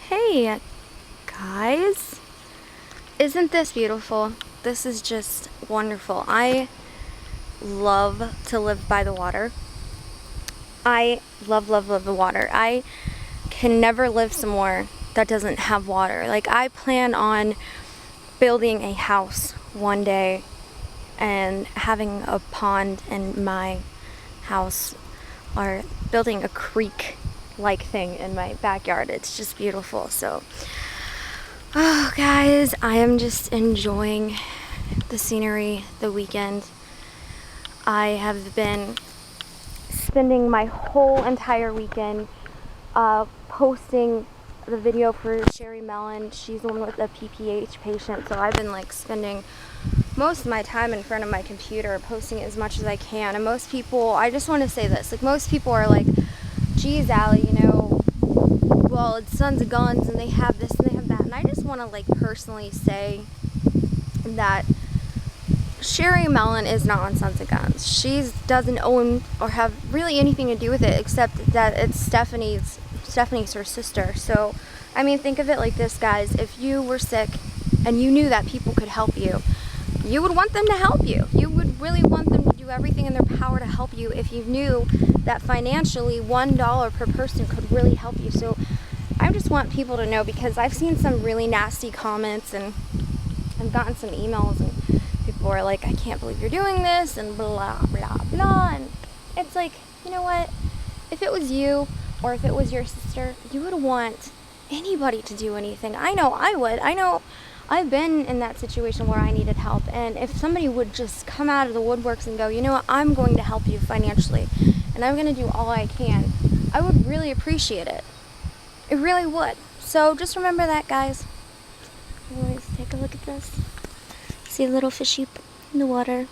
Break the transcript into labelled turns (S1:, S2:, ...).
S1: Hey guys, isn't this beautiful? This is just wonderful. I love to live by the water. I love the water. I can never live somewhere that doesn't have water. Like, I plan on building a house one day and having a pond in my house, or building a creek like thing in my backyard. It's just beautiful. So oh guys, I am just enjoying the scenery, the weekend. I have been spending my whole entire weekend posting the video for Sherry Mellon. She's the one with a PPH patient, so I've been like spending most of my time in front of my computer posting as much as I can. And most people, I just want to say this, like, most people are like, geez, Allie, well, it's Sons of Guns and they have this and they have that. And I just want to like personally say that Sherry Mellon is not on Sons of Guns. She doesn't own or have really anything to do with it, except that it's Stephanie's her sister. So, I mean, think of it like this, guys. If you were sick and you knew that people could help you, you would want them to help you. You would really want them to do everything in their power to help you if you knew that financially $1 per person could really help you. So I just want people to know, because I've seen some really nasty comments and I've gotten some emails and people are like, I can't believe you're doing this and blah, blah, blah. And it's like, you know what? If it was you or if it was your sister, you would want anybody to do anything. I know I would. I know I've been in that situation where I needed help, and if somebody would just come out of the woodworks and go, you know what, I'm going to help you financially and I'm going to do all I can, I would really appreciate it. It really would. So just remember that, guys. Anyways, take a look at this. See a little fishy in the water.